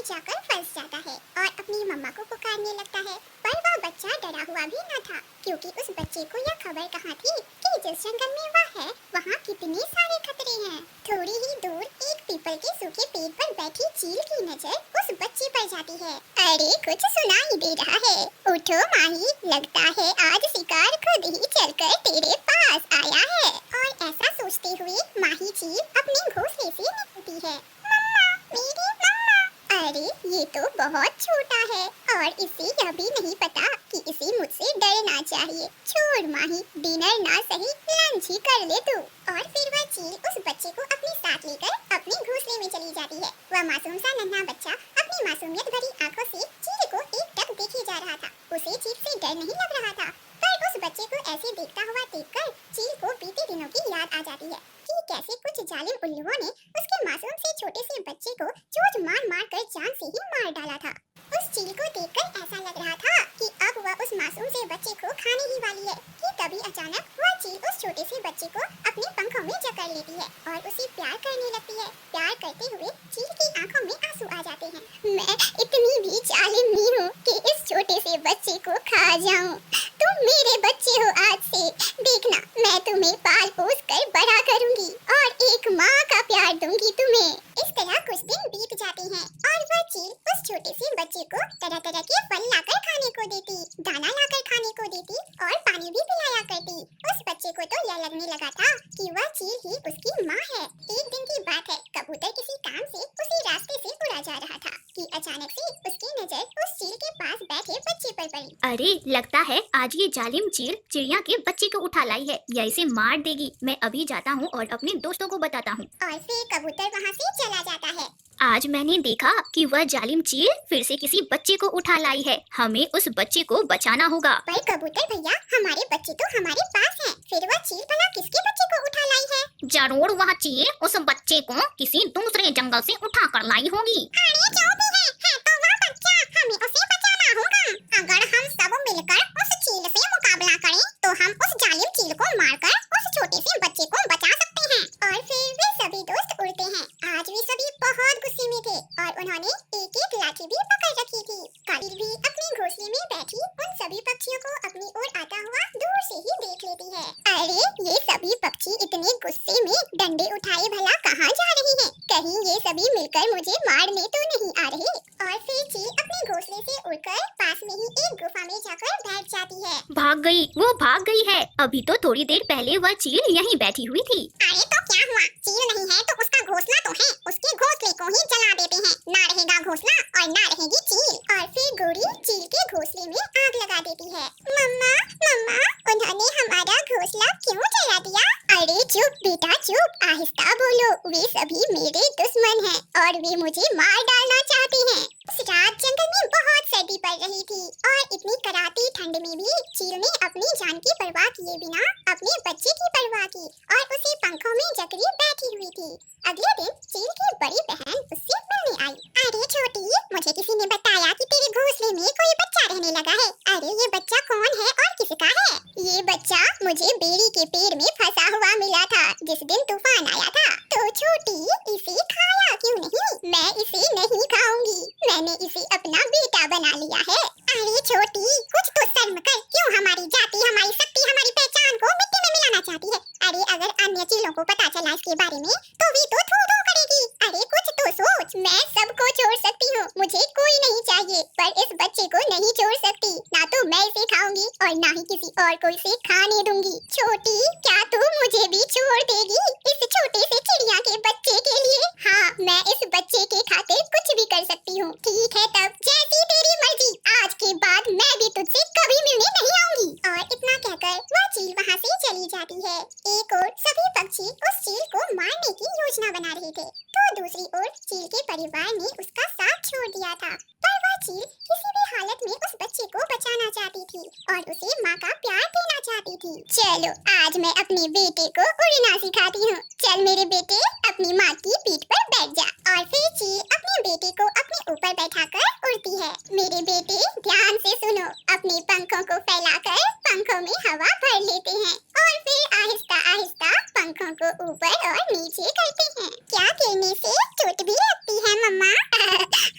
जाकर फंस जाता है और अपनी मम्मा को पुकारने लगता है। पर वह बच्चा डरा हुआ भी न था, क्योंकि उस बच्चे को यह खबर कहाँ थी कि जिस जंगल में वह है वहाँ कितने सारे खतरे हैं। थोड़ी ही दूर एक पीपल के सूखे पेड़ पर बैठी चील की नजर उस बच्चे पर जाती है। अरे कुछ सुनाई दे रहा है, उठो माही, लगता है आज शिकार खुद ही चलकर तेरे पास आया है। और ऐसा सोचते हुए माही चील अपने घोंसले से निकलती है। मम्मा, मेरी मम्मा। अरे ये तो बहुत छोटा है और इसे यह भी नहीं पता कि इसे मुझसे डरना चाहिए। छोड़ माही, डिनर ना सही लंच ही कर ले तू। और फिर वह चील उस बच्चे को अपने साथ लेकर अपने घोंसले में चली जाती है। वह मासूम सा नन्हा बच्चा अपनी मासूमियत भरी आंखों से चील को एकटक देखे जा रहा था। उसे चील से डर नहीं लग रहा था, पर उस बच्चे को ऐसे देखता हुआ देखकर चील को बीते दिनों की याद आ जाती है कि कैसे कुछ जालिम उल्लुओं ने उसके मासूम से छोटे से बच्चे को चोट मार मार कर जान से ही मार डाला था। उस चील को देखकर ऐसा लग रहा था कि अब वह उस मासूम से बच्चे को खाने ही वाली है कि तभी अचानक वह चील उस छोटे से बच्चे को अपने पंखों में जकड़ लेती है और उसे प्यार करने लगती है। प्यार करते हुए चील की आंखों में आंसू आ जाते हैं। मैं इतनी भी जालिम नहीं हूँ कि इस छोटे से बच्चे को खा जाऊँ। तुम मेरे बच्चे हो, आज से देखना मैं तुम्हें पाल पोस कर बड़ा करूंगी और एक माँ का प्यार दूंगी तुम्हें। इस तरह कुछ दिन बीत जाते हैं और वह चील उस छोटे से बच्चे को तरह तरह के फल लाकर खाने को देती, दाना लाकर खाने को देती और पानी भी पिलाया करती। उस बच्चे को तो यह लगने लगा था कि वह चील ही उसकी माँ है। एक दिन की बात है, कबूतर किसी काम से उसी रास्ते से उड़ा जा रहा था कि अचानक से उसकी नजर उस चील के पास बैठे बच्चे पर पड़ी। अरे लगता है आज ये जालिम चील चिड़िया के बच्चे को उठा लाई है या इसे मार देगी। मैं अभी जाता हूँ और अपने दोस्तों को बताता हूँ। और फिर कबूतर वहाँ से चला जाता है। आज मैंने देखा कि वह जालिम चील फिर से किसी बच्चे को उठा लाई है। हमें उस बच्चे को बचाना होगा। पर कबूतर भैया, हमारे बच्चे तो हमारे पास हैं। फिर वह चील भला किसके बच्चे को उठा लाई है? जरूर वह चील उस बच्चे को किसी दूसरे जंगल से उठा कर लाई होगी। अरे जो भी है तो वह बच्चा, हमें उसे बचाना होगा। अगर हम सब मिलकर उस चील से मुकाबला करें तो हम उस जालिम चील को मारकर उस छोटे से बच्चे को बचा सकते हैं। और फिर वे सभी दोस्त उड़ते हैं। आज वे सभी बहुत गुस्से में थे और उन्होंने एक एक लाठी भी पकड़ रखी थी। कालिर भी अपने घोंसले में बैठी उन सभी पक्षियों को अपनी ओर आता हुआ दूर से ही देख लेती है। अरे ये सभी पक्षी इतने गुस्से में डंडे उठाए भला कहाँ जा रहे हैं? कहीं ये सभी मिलकर मुझे मारने तो नहीं आ रहे? और फिर चील अपने घोंसले से उड़कर पास में ही एक गुफा में जाकर बैठ जाती है। भाग गई, वो भाग गई है। अभी तो थोड़ी देर पहले वह चील यहीं बैठी हुई थी। अरे तो क्या हुआ? चील नहीं है तो उसका घोंसला तो है। उसके घोंसले को ही जला देते हैं, ना रहेगा घोंसला और ना रहेगी चील। और फिर गोरी चील के घोंसले में आग लगा देती है। मम्मा, मम्मा, उन्होंने हमारा घोंसला क्यों जला दिया? अरे चुप बेटा चुप, आहिस्ता बोलो। वे सभी मेरे दुश्मन हैं और वे मुझे मार डालना चाहते हैं। उस रात जंगल में बहुत सर्दी पड़ रही थी और इतनी कराती ठंड में भी चील ने अपनी जान की परवाह किए बिना अपने बच्चे की परवाह की और उसे पंखों में जकड़ी बैठी हुई थी। अगले दिन चील की बड़ी बहन उससे मिलने आई। अरे छोटी, मुझे किसी ने बताया कि तेरे घोंसले में कोई बच्चा रहने लगा है। अरे ये बच्चा कौन है और किसका है? ये बच्चा मुझे बेरी के पेड़ में फंसा हुआ मिला था जिस दिन तूफान आया था। तो छोटी, इसे खाया क्यों नहीं? मैं इसे नहीं खाऊंगी, मैंने इसे अपना बेटा बना लिया है। अरे छोटी, कुछ तो शर्म कर। क्यों हमारी जाति, हमारी शक्ति, हमारी पहचान को मिट्टी में मिलाना चाहती है? अरे अगर अन्य चीलों को पता चला इसके बारे में तो भी तो थू थू करेगी। अरे कुछ तो सोच। मैं सबको छोड़ सकती हूँ, मुझे कोई नहीं चाहिए, पर इस बच्चे को नहीं छोड़ सकती। ना तो मैं इसे खाऊंगी और ना ही किसी और को इसे खाने दूंगी। छोटी, क्या तू मुझे भी छोड़ देगी इस छोटे से चिड़िया के बच्चे के लिए? हाँ, मैं इस बच्चे के खातिर कुछ भी कर सकती हूँ। ठीक है तब, जैसी तेरी मर्जी। आज के बाद मैं भी तुझसे कभी मिलने नहीं आऊंगी। और इतना कहकर वह चील वहाँ से चली जाती है। एक और सभी पक्षी उस चील को मारने की योजना बना रहे थे, तो दूसरी ओर चील के परिवार ने उसका साथ छोड़ दिया था। पर वह चील किसी भी हालत में उस बच्चे को बचाना चाहती थी और उसे माँ का प्यार देना चाहती थी। चलो आज मैं अपने बेटे को उड़ना सिखाती हूँ। चल मेरे बेटे, अपनी माँ की पीठ पर बैठ जा। और फिर चील अपने बेटे को अपने ऊपर बैठाकर उड़ती है। मेरे बेटे ध्यान से सुनो, अपने पंखों को फैलाकर पंखों में हवा भर लेते हैं और फिर आहिस्ता आहिस्ता पंखों को ऊपर और नीचे करते हैं। क्या करने से चोट भी लगती है मम्मा?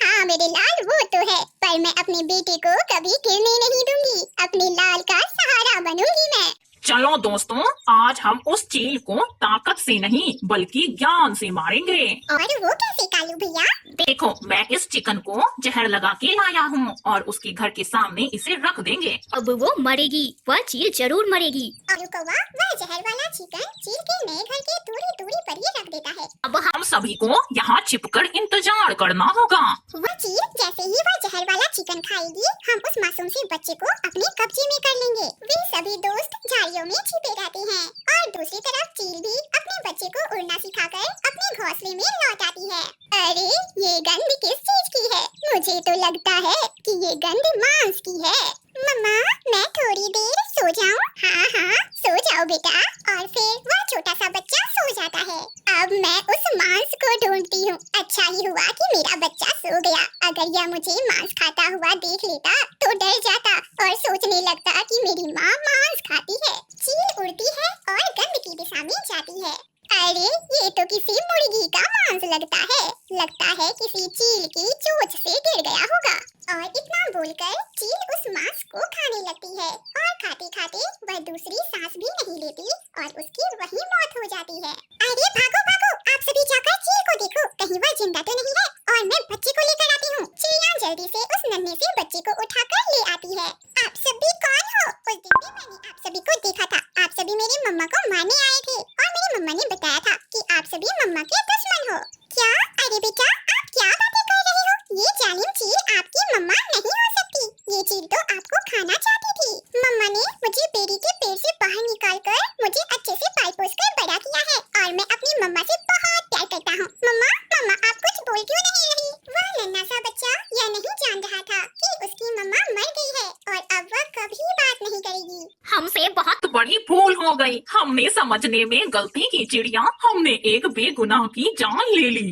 हाँ मेरे आज हम उस चील को ताकत से नहीं बल्कि ज्ञान से मारेंगे। और वो कैसे कालू भैया? देखो, मैं इस चिकन को जहर लगा के लाया हूँ और उसके घर के सामने इसे रख देंगे। अब वो मरेगी, वह चील जरूर मरेगी। और कौवा वह जहर वाला चिकन चील के नए घर के दूरी दूरी पर ही रख देता है। अब हम सभी को यहाँ छिपकर इंतजार करना होगा। वह चील जैसे ही वह जहर वाला चिकन खाएगी, हम उस मासूम से बच्चे को अपने कब्जे में कर लेंगे। वे सभी दोस्त झाड़ियों में छिपे रहते हैं और दूसरी तरफ चील भी अपने बच्चे को उड़ना सिखाकर अपने घोंसले में लौट आती है। अरे ये गंध किस चीज की है? मुझे तो लगता है कि ये गंध मांस की है। मम्मा, मैं थोड़ी देर सो जाऊं? हाँ हाँ, सो जाओ बेटा। और फिर वह छोटा सा बच्चा सो जाता है। अब मैं उस मांस को ढूंढती हूँ। अच्छा ही हुआ कि मेरा बच्चा सो गया। अगर यह मुझे मांस खाता हुआ देख लेता तो डर जाता और सोचने लगता कि मेरी माँ मांस खाती है। चील उड़ती है और गंध की दिशा में जाती है। अरे ये तो किसी मुर्गी का मांस लगता है। लगता है किसी चील की चोंच से गिर गया होगा। और इतना बोलकर चील उस मांस को खाने लगती है और खाते खाते वह दूसरी सांस भी नहीं लेती और उसकी वही मौत हो जाती है। अरे भागो भागो, आप सभी जाकर चील को देखो, कहीं वह जिंदा तो नहीं है। और मैं बच्चे को लेकर आती हूँ। चिड़िया जल्दी से उस नन्हे से बच्चे को उठाकर ले आती है। आप सभी कौन हो? उस दिन भी मैंने आप सभी को देखा था। आप सभी मेरी मम्मा को मारने आए थे और मेरी मम्मा ने बताया था कि आप सभी मम्मा के दुश्मन हो। क्या? अरे बेटा, आप क्या बातें कर रहे हो? ये जालिम चील आपकी मम्मा नहीं हो सकती। ये चील तो आपको खाना चाहती थी। मम्मा ने मुझे बेरी के पेड़ से बाहर निकालकर मुझे अच्छे से पाल पोस कर बड़ा किया है और मैं अपनी मम्मा से बहुत प्यार करता हूँ। मम्मा, मम्मा आप कुछ बोल क्यों नहीं रही? वह नन्हा सा बच्चा यह नहीं जान रहा था कि उसकी मम्मा मर गई है और अब वह कभी बात नहीं करेगी। हमसे बहुत बड़ी भूल हो गई, हमने समझने में गलती की चिड़िया। हमने एक बेगुनाह की जान ले ली।